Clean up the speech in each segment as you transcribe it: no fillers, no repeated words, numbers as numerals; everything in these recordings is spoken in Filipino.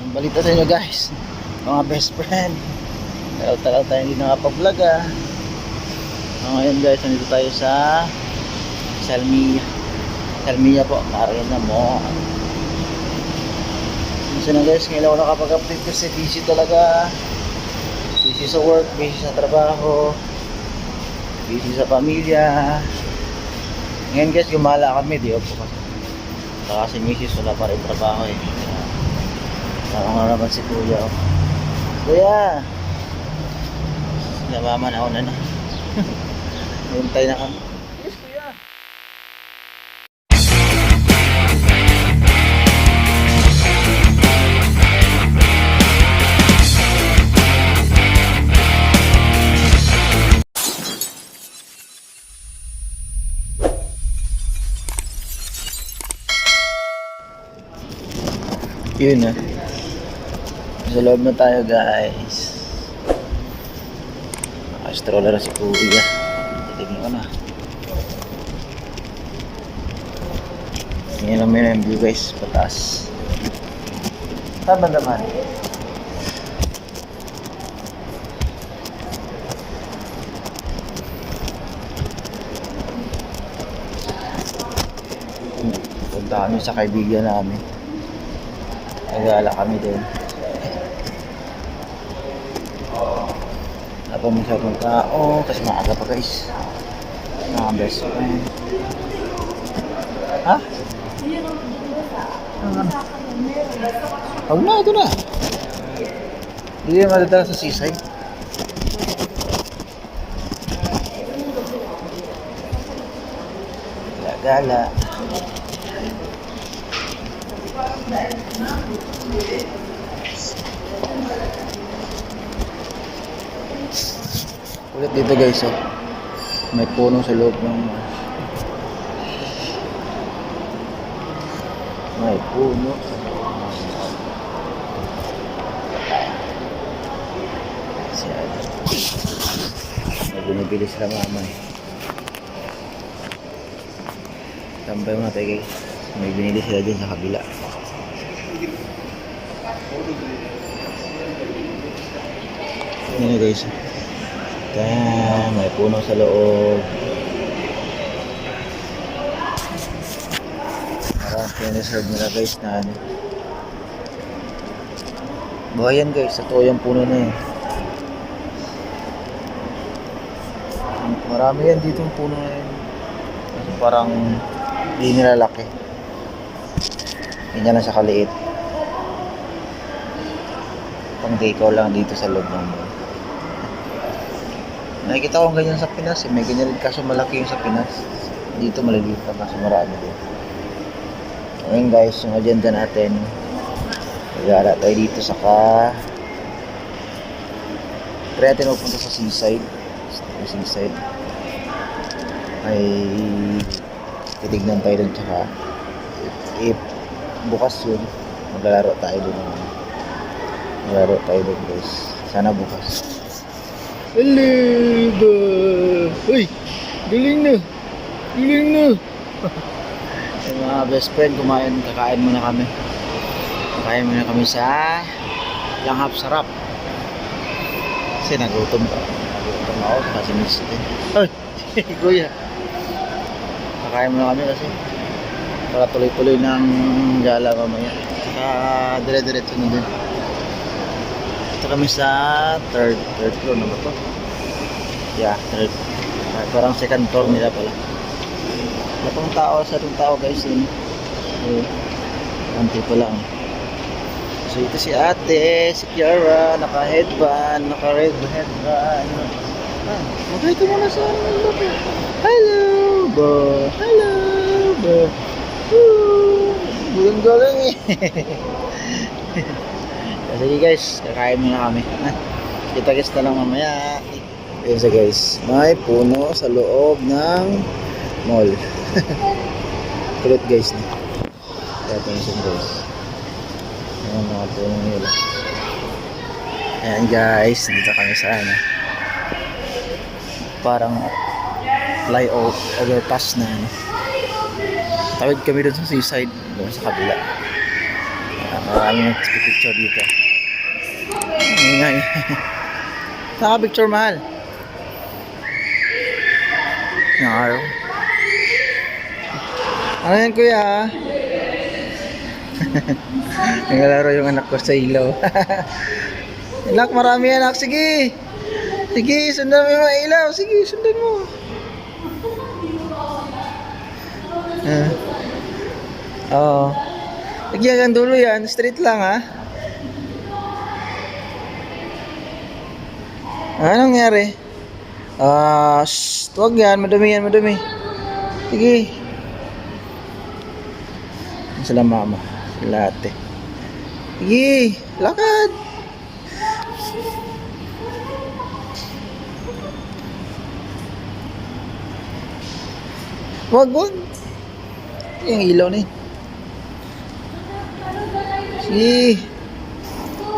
Ang balita sa inyo guys, mga best friend, tagal-tagal tayo hindi nakapag-vlog ngayon guys, nandito tayo sa Salmia po, Marina mo. Minsan na guys, ngayon ako nakapag-update kasi busy talaga. Busy sa work, busy sa trabaho, busy sa pamilya. Ngayon guys, gumala kami, di po kasi. Saka si Mrs. wala pa rin trabaho eh. Ako nga naman si Kuya. Kuya! Namaman ako na na. Hintay na kami. Yes, Kuya! Yun na. Sa loob na tayo guys. Naka-stroller si Kuya. Titignan ko na. Tingnan namin yung view guys. Pataas. Tama naman. Punta kami sa kaibigan namin. Nagala kami din. Apa masyadong tao kasi maaga pa guys. Mga best friend. Ha? Huwag na, ito na. Hindi na madadala sa seaside. Gala. Ulit dito guys may puno sa loob ng may puno sa loob ng may binibili sila mama tambay mga tayo guys, may binili sila dyan sa kabila. Yan na guys. Damn, may puno sa loob. Marami piniserve nila guys na ano. Buhayan guys, totoo yung puno na yun. Marami yan dito yung puno na yun. Parang hindi nilalaki. Hindi na siya kaliit. Pang deco lang dito sa loob ng mall. Nakikita ko ganyan sa Pinas may ganyan rin kaso malaki yung sa Pinas. Dito maliliit pa kaso marami din. Ayun guys, yung agenda natin. Magala tayo dito saka try natin magpunta sa seaside. Seaside ay titignan tayo dun saka if bukas yun maglalaro tayo dun guys. Sana bukas. Hello ba? Uy! Galing na! Galing na! Ay mga best friend, kakain muna kami. Kakain muna kami sa Langhap Sarap. Kasi nagutom ako kasi miss din. Ay! Kuya! Kakain muna kami kasi para tuloy-tuloy ng gala mamaya. Saka dire-diretso na din. Ito kami sa third floor na ba ito? Yeah, third. Parang second floor nila pala. Wala pang tao sa itong tao guys yun. Anti pa lang. So ito si ate, si Kiara, naka-headband, naka-red headband. Magay ka muna sa loob. Hello ba? Hello ba? Galing eh. Sige guys, kakain muna kami. Kita-kits na lang mamaya. Ayun sa guys, may puno sa loob ng mall. Kulit guys. Kaya attention guys. Ayan mga puno nila. Ayan guys, dito kami sa ano. Parang overpass na ano. Tawid kami dun sa seaside, doon sa kabila. Maraming nagpipicture dito. Ingay. Naka-picture mahal. Naro. Ano yan kuya? Naglalaro yung anak ko sa ilaw. Anak, marami anak. Sige. Sige, sundan mo yung mga ilaw. Sige, sundan mo. Oo. Sige, hanggang dulo yan. Straight lang ha. Anong nangyari? Huwag yan. Madumi yan, madumi. Sige. Sila mama. Sila ate. Sige, lakad. Wag. Yung ilaw na yun. Sige.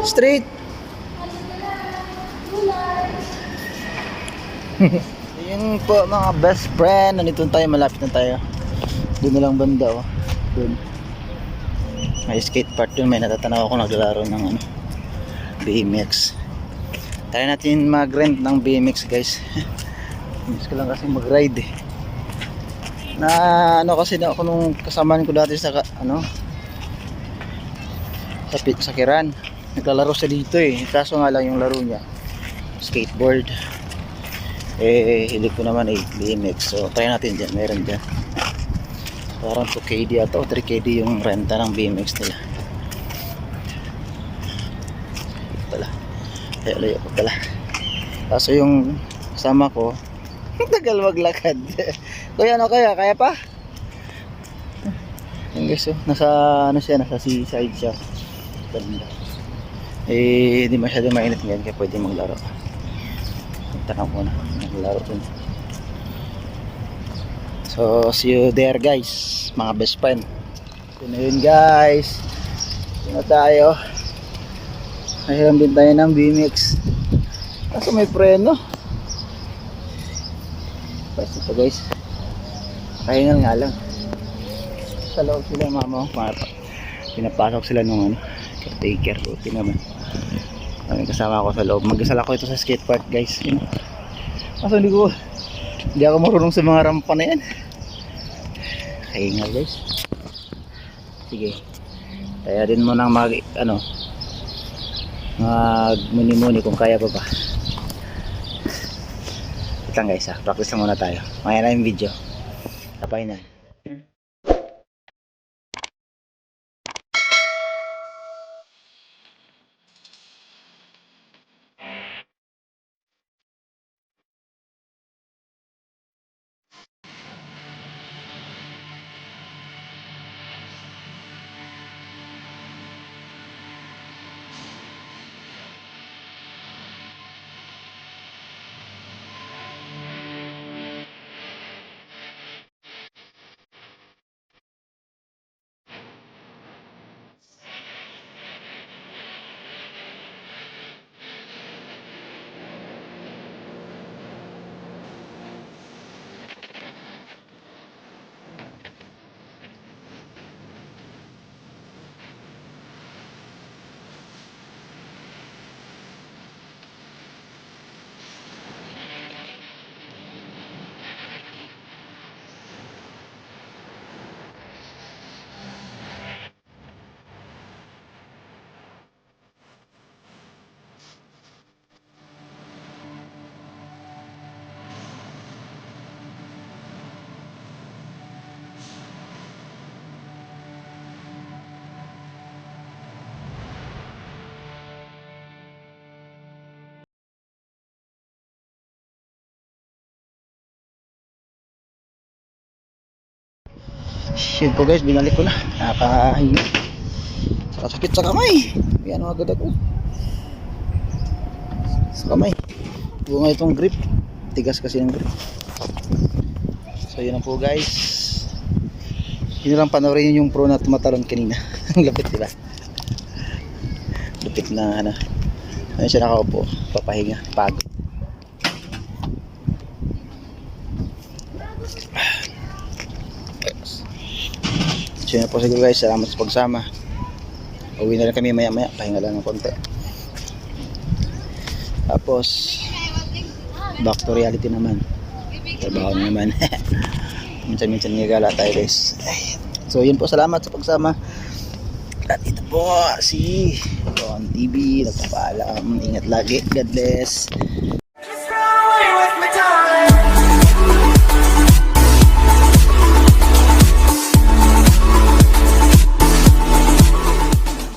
Straight. Yun po mga best friend. Nandito tayo, malapit na tayo. Doon na lang banda oh. Doon. May skate park dun. May natatanaw ako naglalaro ng ano, BMX. Try natin mag-rent ng BMX guys. Miss ko lang kasi mag-ride eh. Na ano kasi na ako nung kasamaan ko dati sa ano sa Kiran. Naglalaro siya dito eh. Kaso nga lang yung laro niya skateboard. Hilig ko naman eh BMX. So try natin dyan. Meron dyan. Parang 2KD ata o 3KD yung renta ng BMX nila. Pala. Kaya layo ko pala. Kaso yung kasama ko tagal maglakad. Kuya ano kaya? Kaya pa? Yung guys oh, nasa ano siya, nasa seaside siya. Ganda. Hindi masyado mainit ngayon kaya pwede maglaro. Tanong ko na maglaro dun. So see you there guys, mga best friend. Yun na yun guys. Yun na tayo. Nahiram din tayo ng BMX. Kaso may preno. Basta ito guys. Kahingal nga lang. Sa loob sila mama. Pinapasok sila nung ano, caretaker. Buti naman. May kasama ako sa loob. Mag-isala ko ito sa skate park guys. Yun. Kaso hindi ako marunong sa mga rampa na yan. Kahingal guys. Sige. Kaya din mo nang mag muni kung kaya pa ba. Wait lang guys ha. Practice lang muna tayo. Maya na yung video. Tapay na. Yun po guys, binalik ko na. Nakakahinga. Sakit sa kamay. Yan ang agad ako. Sa kamay. Bunga itong grip. Tigas kasi ng grip. So yun na po guys. Yun lang panoorin yung pro na tumatalon kanina. Ang lapit diba? Lapit na ano. Ayun siya nakaupo. Papahinga. Pagod. So yun na po siguro guys. Salamat sa pagsama. Uwi na rin kami maya-maya. Pahinga lang ng konti. Tapos, back to reality naman. Trabaho na naman. Minsan-minsan nagagala tayo guys. So yun po, salamat sa pagsama. At ito po si Ron TV. Nagpapaalam. Ingat lagi. God bless.